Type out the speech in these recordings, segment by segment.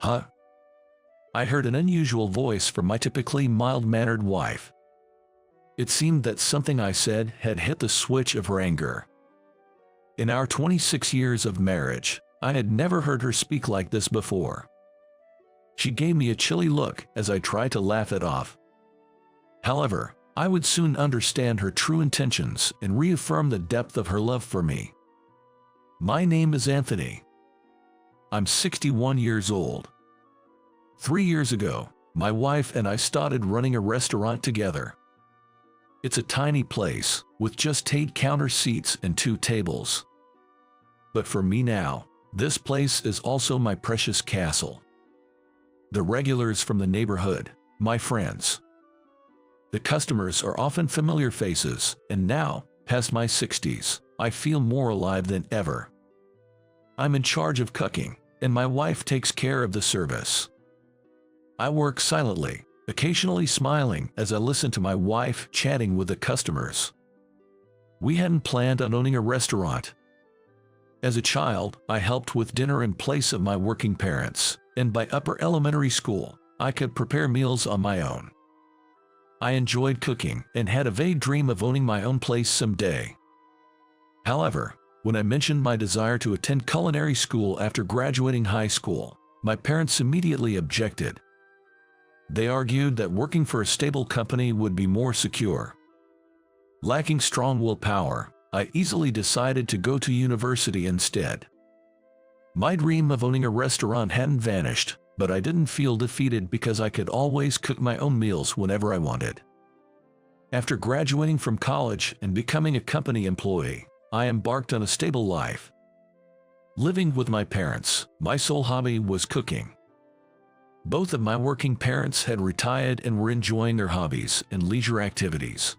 Huh? I heard an unusual voice from my typically mild-mannered wife. It seemed that something I said had hit the switch of her anger. In our 26 years of marriage, I had never heard her speak like this before. She gave me a chilly look as I tried to laugh it off. However, I would soon understand her true intentions and reaffirm the depth of her love for me. My name is Anthony. I'm 61 years old. 3 years ago, my wife and I started running a restaurant together. It's a tiny place, with just 8 counter seats and 2 tables. But for me now, this place is also my precious castle. The regulars from the neighborhood, my friends. The customers are often familiar faces, and now, past my 60s, I feel more alive than ever. I'm in charge of cooking, and my wife takes care of the service. I work silently, occasionally smiling as I listen to my wife chatting with the customers. We hadn't planned on owning a restaurant. As a child, I helped with dinner in place of my working parents, and by upper elementary school, I could prepare meals on my own. I enjoyed cooking and had a vague dream of owning my own place someday. However, when I mentioned my desire to attend culinary school after graduating high school, my parents immediately objected. They argued that working for a stable company would be more secure. Lacking strong willpower, I easily decided to go to university instead. My dream of owning a restaurant hadn't vanished, but I didn't feel defeated because I could always cook my own meals whenever I wanted. After graduating from college and becoming a company employee, I embarked on a stable life. Living with my parents, my sole hobby was cooking. Both of my working parents had retired and were enjoying their hobbies and leisure activities.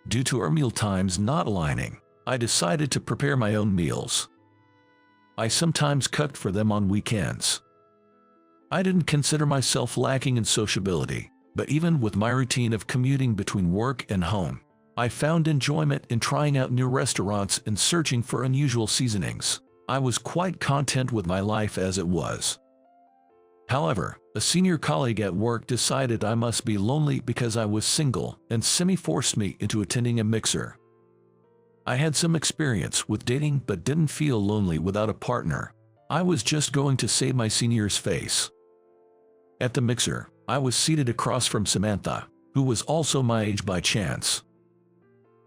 Due to our meal times not aligning, I decided to prepare my own meals. I sometimes cooked for them on weekends. I didn't consider myself lacking in sociability, but even with my routine of commuting between work and home, I found enjoyment in trying out new restaurants and searching for unusual seasonings. I was quite content with my life as it was. However, a senior colleague at work decided I must be lonely because I was single and semi-forced me into attending a mixer. I had some experience with dating but didn't feel lonely without a partner. I was just going to save my senior's face. At the mixer, I was seated across from Samantha, who was also my age by chance.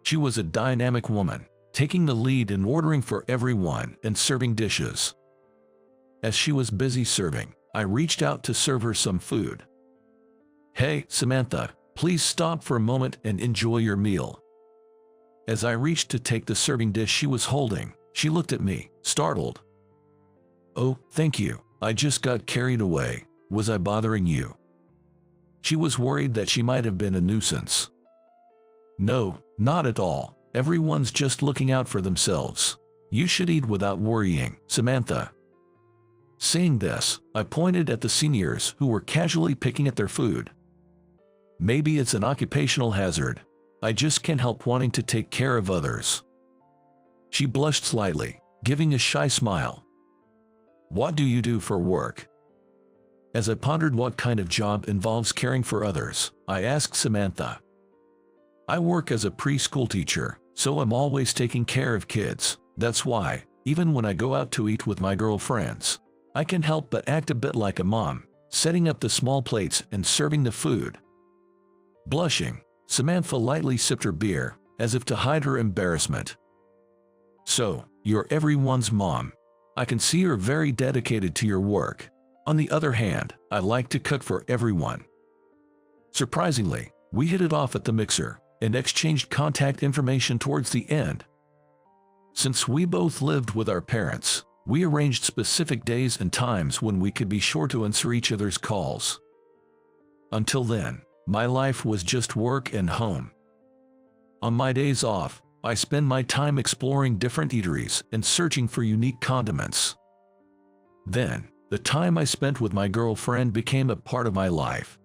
She was a dynamic woman, taking the lead in ordering for everyone and serving dishes. As she was busy serving, I reached out to serve her some food. "Hey, Samantha, please stop for a moment and enjoy your meal." As I reached to take the serving dish she was holding, she looked at me, startled. "Oh, thank you, I just got carried away. Was I bothering you?" She was worried that she might have been a nuisance. "No, not at all. Everyone's just looking out for themselves. You should eat without worrying, Samantha." Saying this, I pointed at the seniors who were casually picking at their food. "Maybe it's an occupational hazard. I just can't help wanting to take care of others." She blushed slightly, giving a shy smile. "What do you do for work?" As I pondered what kind of job involves caring for others, I asked Samantha. "I work as a preschool teacher, so I'm always taking care of kids. That's why, even when I go out to eat with my girlfriends, I can't help but act a bit like a mom, setting up the small plates and serving the food." Blushing, Samantha lightly sipped her beer, as if to hide her embarrassment. "So, you're everyone's mom. I can see you're very dedicated to your work. On the other hand, I like to cook for everyone." Surprisingly, we hit it off at the mixer and exchanged contact information towards the end. Since we both lived with our parents, we arranged specific days and times when we could be sure to answer each other's calls. Until then, my life was just work and home. On my days off, I spend my time exploring different eateries and searching for unique condiments. Then, the time I spent with my girlfriend became a part of my life.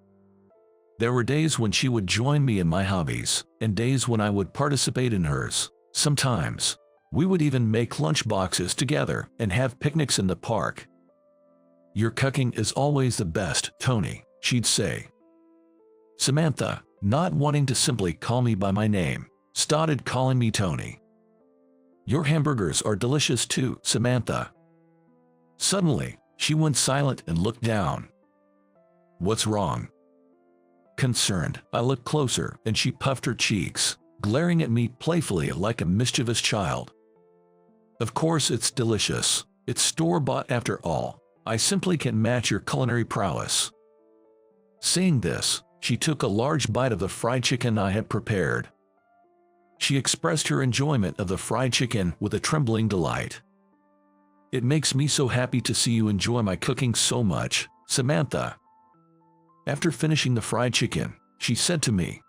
There were days when she would join me in my hobbies, and days when I would participate in hers. Sometimes, we would even make lunch boxes together and have picnics in the park. "Your cooking is always the best, Tony," she'd say. Samantha, not wanting to simply call me by my name, started calling me Tony. "Your hamburgers are delicious too, Samantha." Suddenly, she went silent and looked down. "What's wrong?" Concerned, I looked closer and she puffed her cheeks, glaring at me playfully like a mischievous child. "Of course it's delicious. It's store-bought after all. I simply can't match your culinary prowess." Saying this, she took a large bite of the fried chicken I had prepared. She expressed her enjoyment of the fried chicken with a trembling delight. "It makes me so happy to see you enjoy my cooking so much, Samantha." After finishing the fried chicken, she said to me,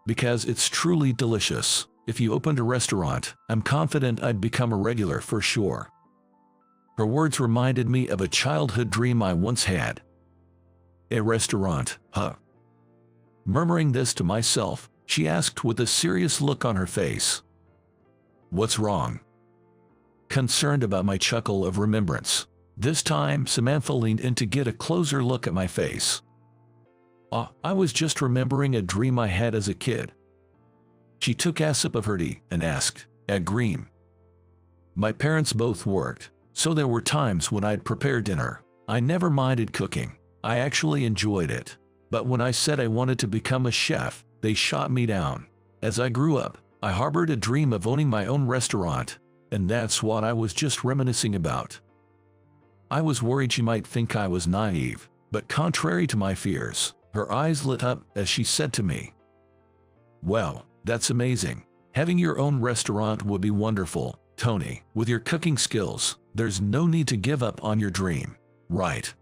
"Because it's truly delicious. If you opened a restaurant, I'm confident I'd become a regular for sure." Her words reminded me of a childhood dream I once had. "A restaurant, huh?" Murmuring this to myself, she asked with a serious look on her face. "What's wrong?" Concerned about my chuckle of remembrance, this time Samantha leaned in to get a closer look at my face. I was just remembering a dream I had as a kid." She took a sip of her tea and asked, "A dream?" "My parents both worked, so there were times when I'd prepare dinner. I never minded cooking. I actually enjoyed it. But when I said I wanted to become a chef, they shot me down. As I grew up, I harbored a dream of owning my own restaurant, and that's what I was just reminiscing about." I was worried she might think I was naive, but contrary to my fears, her eyes lit up as she said to me, "Well, that's amazing. Having your own restaurant would be wonderful, Tony. With your cooking skills, there's no need to give up on your dream, right?"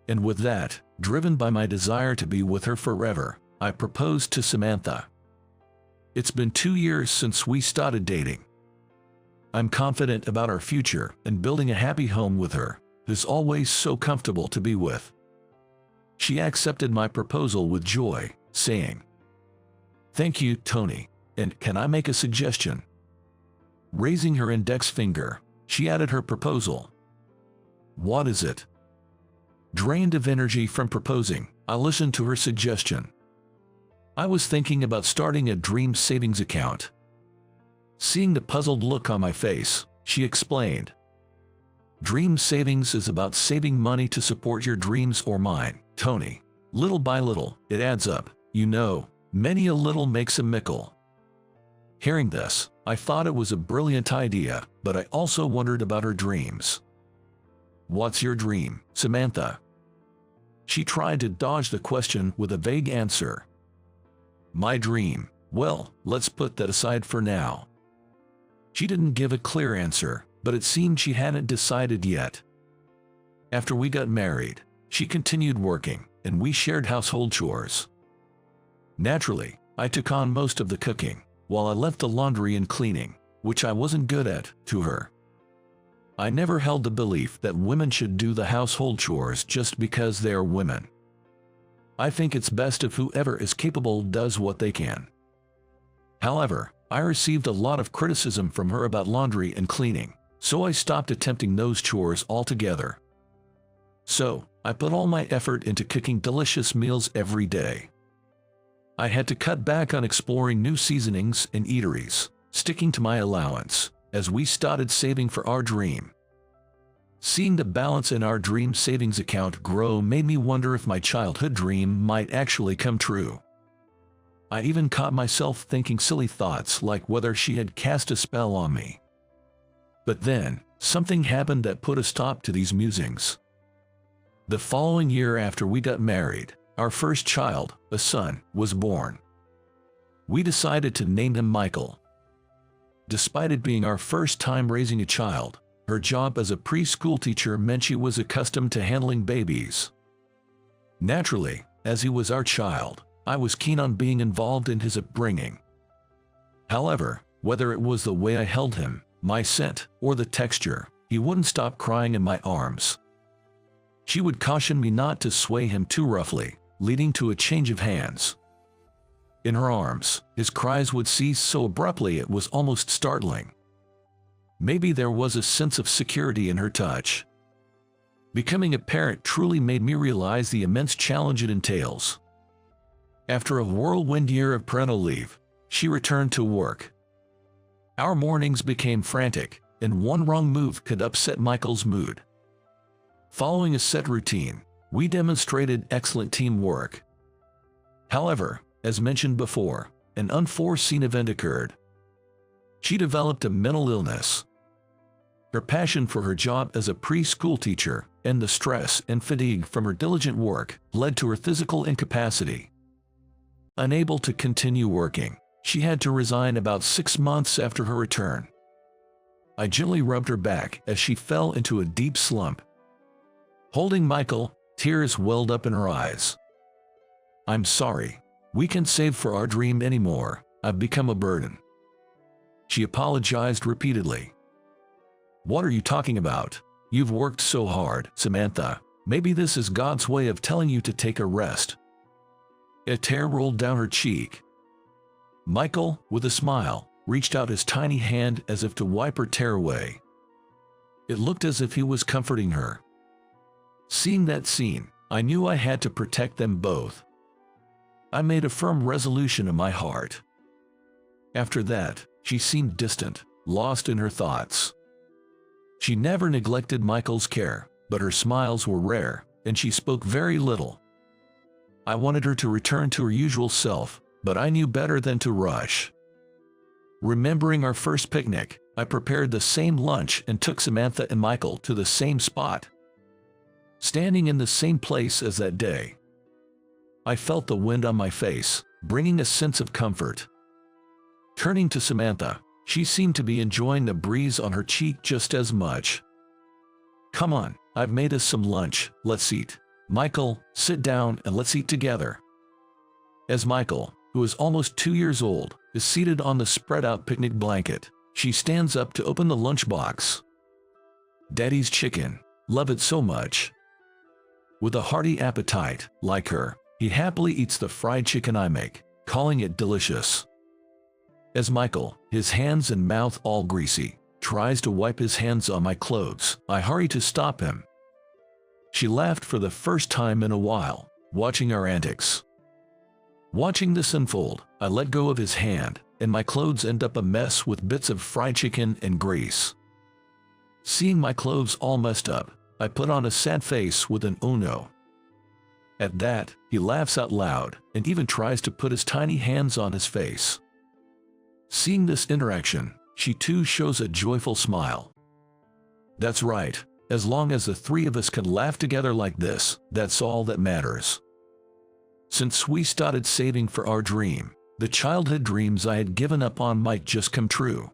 And with that, driven by my desire to be with her forever, I proposed to Samantha. It's been 2 years since we started dating. I'm confident about our future and building a happy home with her, who's always so comfortable to be with. She accepted my proposal with joy, saying, "Thank you, Tony, and can I make a suggestion?" Raising her index finger, she added her proposal. "What is it?" Drained of energy from proposing, I listened to her suggestion. I was thinking about starting a dream savings account. Seeing the puzzled look on my face, she explained, "Dream savings is about saving money to support your dreams or mine, Tony. Little by little, it adds up, you know, many a little makes a mickle." Hearing this, I thought it was a brilliant idea, but I also wondered about her dreams. "What's your dream, Samantha?" She tried to dodge the question with a vague answer. "My dream? Well, let's put that aside for now." She didn't give a clear answer, but it seemed she hadn't decided yet. After we got married, she continued working, and we shared household chores. Naturally, I took on most of the cooking, while I left the laundry and cleaning, which I wasn't good at, to her. I never held the belief that women should do the household chores just because they are women. I think it's best if whoever is capable does what they can. However, I received a lot of criticism from her about laundry and cleaning, so I stopped attempting those chores altogether. So, I put all my effort into cooking delicious meals every day. I had to cut back on exploring new seasonings and eateries, sticking to my allowance, as we started saving for our dream. Seeing the balance in our dream savings account grow made me wonder if my childhood dream might actually come true. I even caught myself thinking silly thoughts like whether she had cast a spell on me. But then, something happened that put a stop to these musings. The following year after we got married, our first child, a son, was born. We decided to name him Michael. Despite it being our first time raising a child, her job as a preschool teacher meant she was accustomed to handling babies. Naturally, as he was our child, I was keen on being involved in his upbringing. However, whether it was the way I held him, my scent, or the texture, he wouldn't stop crying in my arms. She would caution me not to sway him too roughly, leading to a change of hands. In her arms, his cries would cease so abruptly it was almost startling. Maybe there was a sense of security in her touch. Becoming a parent truly made me realize the immense challenge it entails. After a whirlwind year of parental leave, she returned to work. Our mornings became frantic, and one wrong move could upset Michael's mood. Following a set routine, we demonstrated excellent teamwork. However, as mentioned before, an unforeseen event occurred. She developed a mental illness. Her passion for her job as a preschool teacher and the stress and fatigue from her diligent work led to her physical incapacity. Unable to continue working, she had to resign about 6 months after her return. I gently rubbed her back as she fell into a deep slump. Holding Michael, tears welled up in her eyes. "I'm sorry. We can't save for our dream anymore. I've become a burden." She apologized repeatedly. "What are you talking about? You've worked so hard, Samantha. Maybe this is God's way of telling you to take a rest." A tear rolled down her cheek. Michael, with a smile, reached out his tiny hand as if to wipe her tear away. It looked as if he was comforting her. Seeing that scene, I knew I had to protect them both. I made a firm resolution in my heart. After that, she seemed distant, lost in her thoughts. She never neglected Michael's care, but her smiles were rare, and she spoke very little. I wanted her to return to her usual self, but I knew better than to rush. Remembering our first picnic, I prepared the same lunch and took Samantha and Michael to the same spot. Standing in the same place as that day, I felt the wind on my face, bringing a sense of comfort. Turning to Samantha, she seemed to be enjoying the breeze on her cheek just as much. "Come on, I've made us some lunch, let's eat. Michael, sit down and let's eat together." As Michael, who is almost 2 years old, is seated on the spread-out picnic blanket, she stands up to open the lunchbox. "Daddy's chicken, love it so much." With a hearty appetite, like her, he happily eats the fried chicken I make, calling it delicious. As Michael, his hands and mouth all greasy, tries to wipe his hands on my clothes, I hurry to stop him. She laughed for the first time in a while, watching our antics. Watching this unfold, I let go of his hand, and my clothes end up a mess with bits of fried chicken and grease. Seeing my clothes all messed up, I put on a sad face with an "oh no." At that, he laughs out loud and even tries to put his tiny hands on his face. Seeing this interaction, she too shows a joyful smile. That's right, as long as the three of us can laugh together like this, that's all that matters. Since we started saving for our dream, the childhood dreams I had given up on might just come true.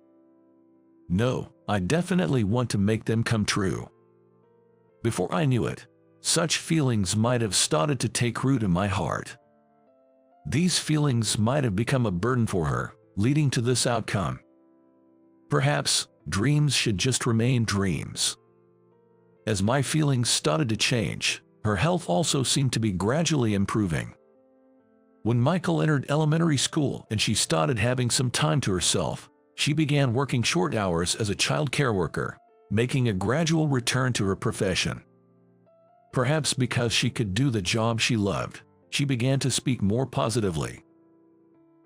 No, I definitely want to make them come true. Before I knew it, such feelings might have started to take root in my heart. These feelings might have become a burden for her, leading to this outcome. Perhaps, dreams should just remain dreams. As my feelings started to change, her health also seemed to be gradually improving. When Michael entered elementary school and she started having some time to herself, she began working short hours as a child care worker, making a gradual return to her profession. Perhaps because she could do the job she loved, she began to speak more positively.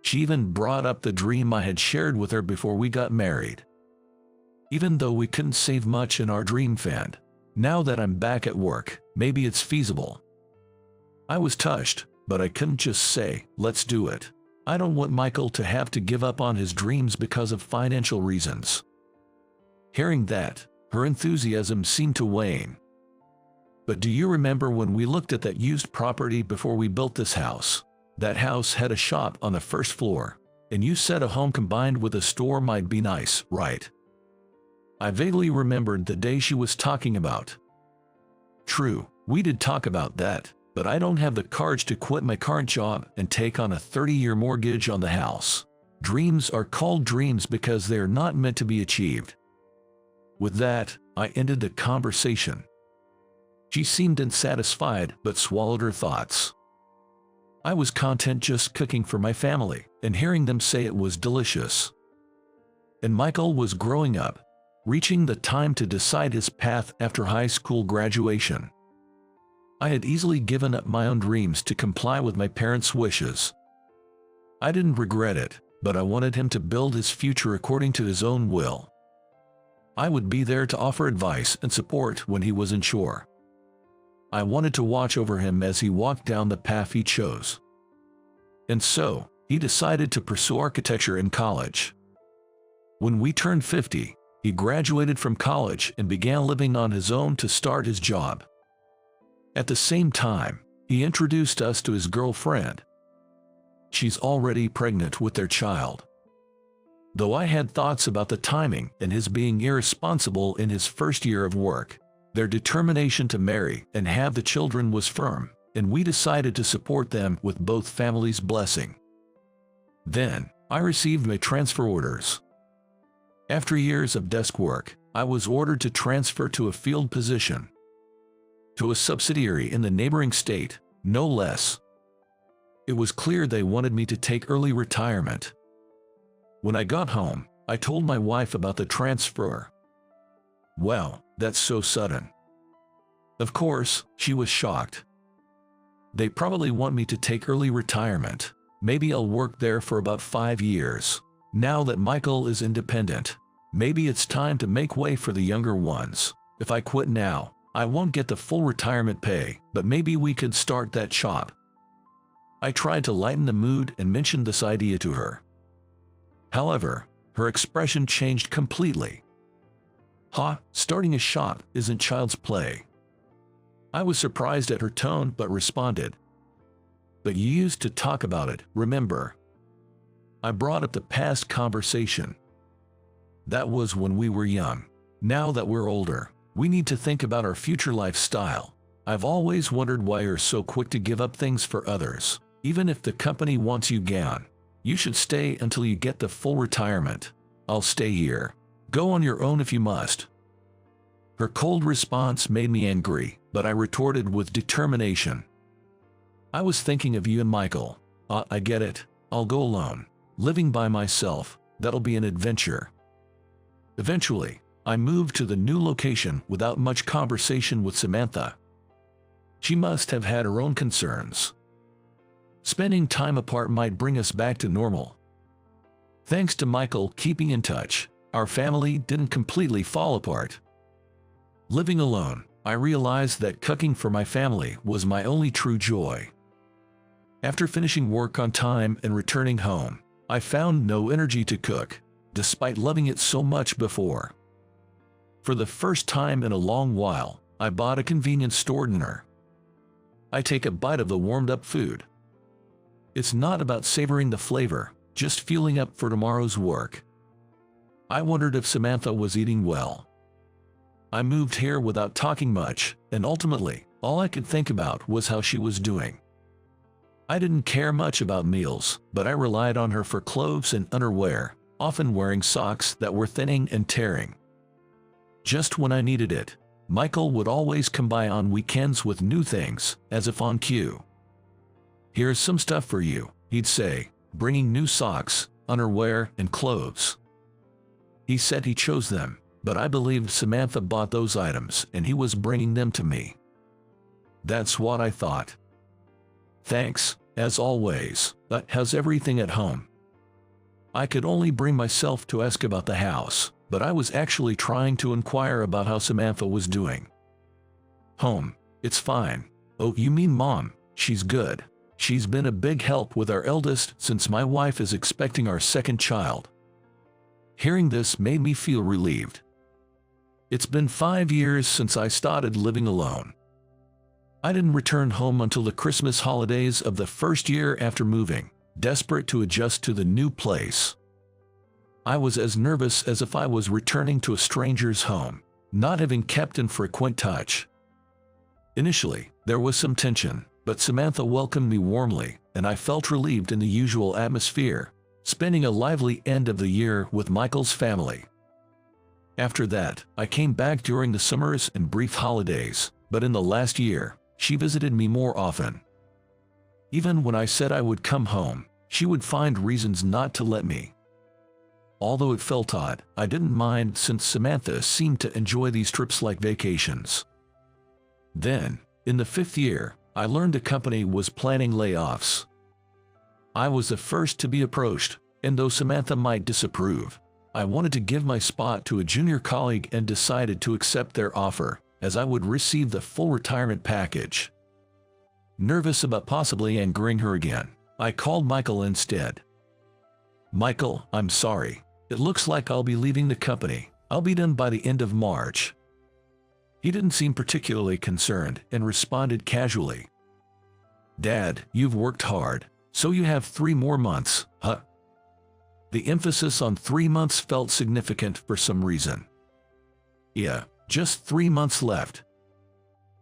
She even brought up the dream I had shared with her before we got married. Even though we couldn't save much in our dream fund, now that I'm back at work, maybe it's feasible. I was touched, but I couldn't just say, let's do it. I don't want Michael to have to give up on his dreams because of financial reasons. Hearing that, her enthusiasm seemed to wane. But do you remember when we looked at that used property before we built this house? That house had a shop on the first floor, and you said a home combined with a store might be nice, right? I vaguely remembered the day she was talking about. True, we did talk about that, but I don't have the courage to quit my current job and take on a 30-year mortgage on the house. Dreams are called dreams because they are not meant to be achieved. With that, I ended the conversation. She seemed unsatisfied but swallowed her thoughts. I was content just cooking for my family and hearing them say it was delicious. And Michael was growing up. reaching the time to decide his path after high school graduation. I had easily given up my own dreams to comply with my parents' wishes. I didn't regret it, but I wanted him to build his future according to his own will. I would be there to offer advice and support when he was unsure. I wanted to watch over him as he walked down the path he chose. And so, he decided to pursue architecture in college. When we turned 50, he graduated from college and began living on his own to start his job. At the same time, he introduced us to his girlfriend. She's already pregnant with their child. Though I had thoughts about the timing and his being irresponsible in his first year of work, their determination to marry and have the children was firm, and we decided to support them with both families' blessing. Then, I received my transfer orders. After years of desk work, I was ordered to transfer to a field position. To a subsidiary in the neighboring state, no less. It was clear they wanted me to take early retirement. When I got home, I told my wife about the transfer. "Well, that's so sudden." Of course, she was shocked. "They probably want me to take early retirement. Maybe I'll work there for about 5 years. Now that Michael is independent, maybe it's time to make way for the younger ones. If I quit now, I won't get the full retirement pay, but maybe we could start that shop." I tried to lighten the mood and mentioned this idea to her. However, her expression changed completely. Starting a shop isn't child's play." I was surprised at her tone but responded, "But you used to talk about it, remember?" I brought up the past conversation. "That was when we were young. Now that we're older, we need to think about our future lifestyle. I've always wondered why you're so quick to give up things for others. Even if the company wants you gone, you should stay until you get the full retirement. I'll stay here. Go on your own if you must." Her cold response made me angry, but I retorted with determination. "I was thinking of you and Michael. I get it. I'll go alone. Living by myself, that'll be an adventure." Eventually, I moved to the new location without much conversation with Samantha. She must have had her own concerns. Spending time apart might bring us back to normal. Thanks to Michael keeping in touch, our family didn't completely fall apart. Living alone, I realized that cooking for my family was my only true joy. After finishing work on time and returning home, I found no energy to cook, despite loving it so much before. For the first time in a long while, I bought a convenience store dinner. I take a bite of the warmed-up food. It's not about savoring the flavor, just fueling up for tomorrow's work. I wondered if Samantha was eating well. I moved here without talking much, and ultimately, all I could think about was how she was doing. I didn't care much about meals, but I relied on her for clothes and underwear, often wearing socks that were thinning and tearing. Just when I needed it, Michael would always come by on weekends with new things, as if on cue. "Here's some stuff for you," he'd say, bringing new socks, underwear, and clothes. He said he chose them, but I believed Samantha bought those items and he was bringing them to me. That's what I thought. "Thanks, as always. How's everything at home?" I could only bring myself to ask about the house, but I was actually trying to inquire about how Samantha was doing. "Home, it's fine." "Oh, you mean Mom? She's good. She's been a big help with our eldest since my wife is expecting our second child." Hearing this made me feel relieved. It's been 5 years since I started living alone. I didn't return home until the Christmas holidays of the first year after moving, desperate to adjust to the new place. I was as nervous as if I was returning to a stranger's home, not having kept in frequent touch. Initially, there was some tension, but Samantha welcomed me warmly, and I felt relieved in the usual atmosphere, spending a lively end of the year with Michael's family. After that, I came back during the summers and brief holidays, but in the last year, she visited me more often. Even when I said I would come home, she would find reasons not to let me. Although it felt odd, I didn't mind since Samantha seemed to enjoy these trips like vacations. Then, in the 5th year, I learned the company was planning layoffs. I was the first to be approached, and though Samantha might disapprove, I wanted to give my spot to a junior colleague and decided to accept their offer, as I would receive the full retirement package. Nervous about possibly angering her again, I called Michael instead. "Michael, I'm sorry. It looks like I'll be leaving the company. I'll be done by the end of March." He didn't seem particularly concerned and responded casually. "Dad, you've worked hard, so you have 3 more months, huh?" The emphasis on 3 months felt significant for some reason. "Yeah, just 3 months left."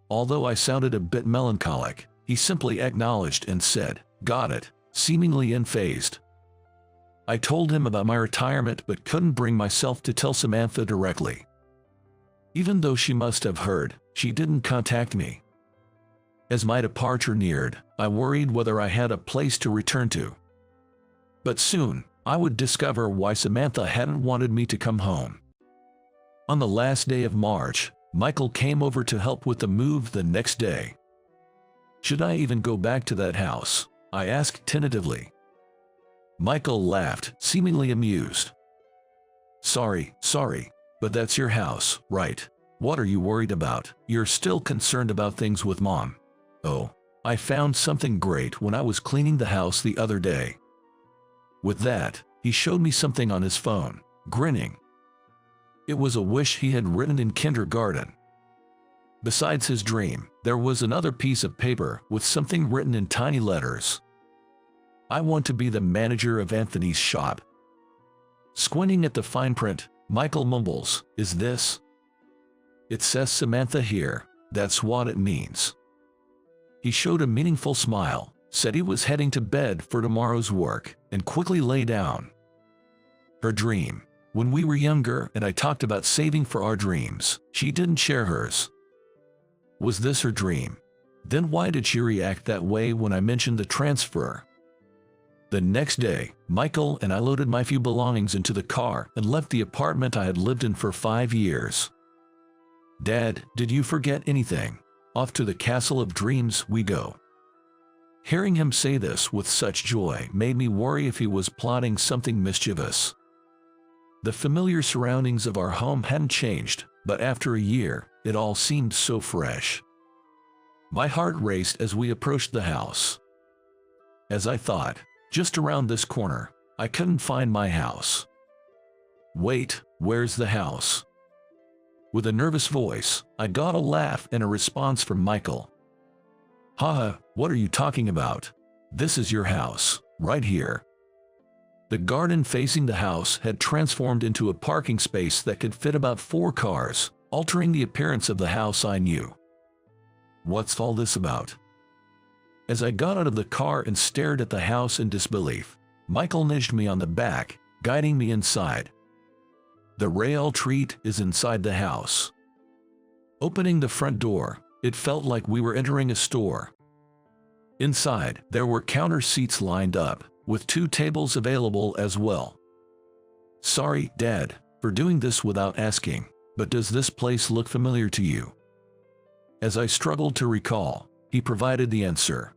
Although I sounded a bit melancholic, he simply acknowledged and said, "Got it," seemingly unfazed. I told him about my retirement but couldn't bring myself to tell Samantha directly. Even though she must have heard, she didn't contact me. As my departure neared, I worried whether I had a place to return to. But soon, I would discover why Samantha hadn't wanted me to come home. On the last day of March, Michael came over to help with the move the next day. "Should I even go back to that house?" I asked tentatively. Michael laughed, seemingly amused. Sorry, but that's your house, right? What are you worried about? You're still concerned about things with Mom." "Oh, I found something great when I was cleaning the house the other day." With that, he showed me something on his phone, grinning. It was a wish he had written in kindergarten. Besides his dream, there was another piece of paper with something written in tiny letters. "I want to be the manager of Anthony's shop." Squinting at the fine print, Michael mumbles, "Is this?" "It says Samantha here, that's what it means." He showed a meaningful smile, said he was heading to bed for tomorrow's work, and quickly lay down. Her dream. When we were younger and I talked about saving for our dreams, she didn't share hers. Was this her dream? Then why did she react that way when I mentioned the transfer? The next day, Michael and I loaded my few belongings into the car and left the apartment I had lived in for 5 years. "Dad, did you forget anything? Off to the castle of dreams we go." Hearing him say this with such joy made me worry if he was plotting something mischievous. The familiar surroundings of our home hadn't changed, but after a year, it all seemed so fresh. My heart raced as we approached the house. As I thought, just around this corner, I couldn't find my house. "Wait, where's the house?" With a nervous voice, I got a laugh and a response from Michael. "Haha, what are you talking about? This is your house, right here." The garden facing the house had transformed into a parking space that could fit about 4 cars, altering the appearance of the house I knew. "What's all this about?" As I got out of the car and stared at the house in disbelief, Michael nudged me on the back, guiding me inside. "The real treat is inside the house." Opening the front door, it felt like we were entering a store. Inside, there were counter seats lined up, with 2 tables available as well. "Sorry, Dad, for doing this without asking, but does this place look familiar to you?" As I struggled to recall, he provided the answer.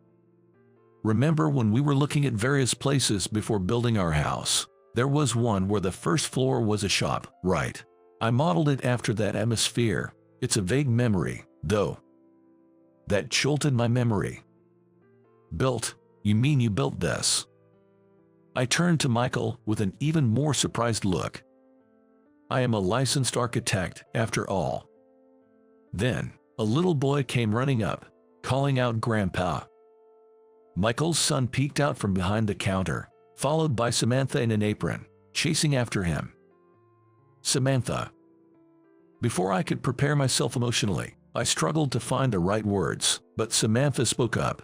"Remember when we were looking at various places before building our house? There was one where the first floor was a shop, right? I modeled it after that atmosphere. It's a vague memory, though." That jolted my memory. "Built? You mean you built this?" I turned to Michael with an even more surprised look. "I am a licensed architect, after all." Then, a little boy came running up, calling out "Grandpa." Michael's son peeked out from behind the counter, followed by Samantha in an apron, chasing after him. "Samantha." Before I could prepare myself emotionally, I struggled to find the right words, but Samantha spoke up.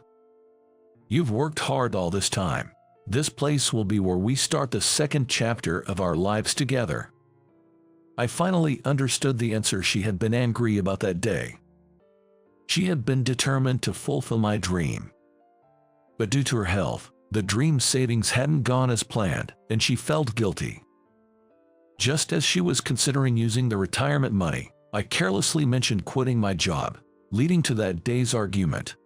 "You've worked hard all this time. This place will be where we start the second chapter of our lives together." I finally understood the answer she had been angry about that day. She had been determined to fulfill my dream. But due to her health, the dream savings hadn't gone as planned, and she felt guilty. Just as she was considering using the retirement money, I carelessly mentioned quitting my job, leading to that day's argument.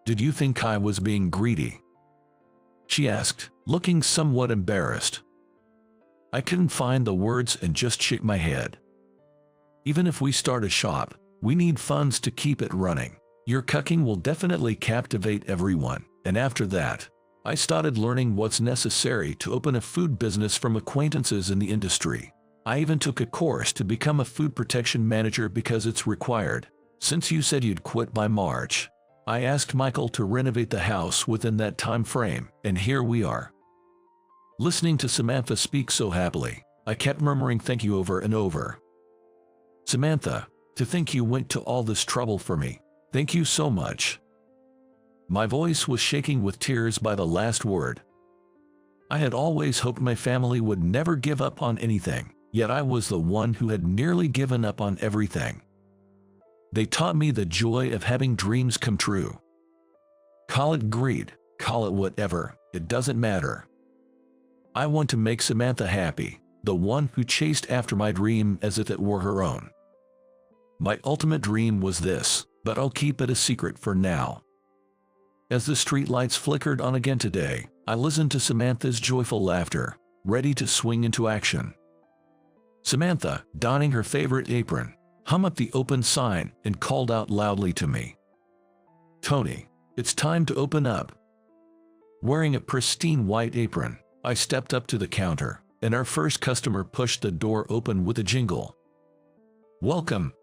"Did you think I was being greedy?" she asked, looking somewhat embarrassed. I couldn't find the words and just shook my head. "Even if we start a shop, we need funds to keep it running. Your cooking will definitely captivate everyone, and after that, I started learning what's necessary to open a food business from acquaintances in the industry. I even took a course to become a food protection manager because it's required. Since you said you'd quit by March, I asked Michael to renovate the house within that time frame, and here we are." Listening to Samantha speak so happily, I kept murmuring thank you over and over. "Samantha, to think you went to all this trouble for me. Thank you so much." My voice was shaking with tears by the last word. I had always hoped my family would never give up on anything, yet I was the one who had nearly given up on everything. They taught me the joy of having dreams come true. Call it greed, call it whatever, it doesn't matter. I want to make Samantha happy, the one who chased after my dream as if it were her own. My ultimate dream was this, but I'll keep it a secret for now. As the streetlights flickered on again today, I listened to Samantha's joyful laughter, ready to swing into action. Samantha, donning her favorite apron, hung up the open sign and called out loudly to me. "Tony, it's time to open up." Wearing a pristine white apron, I stepped up to the counter, and our first customer pushed the door open with a jingle. "Welcome,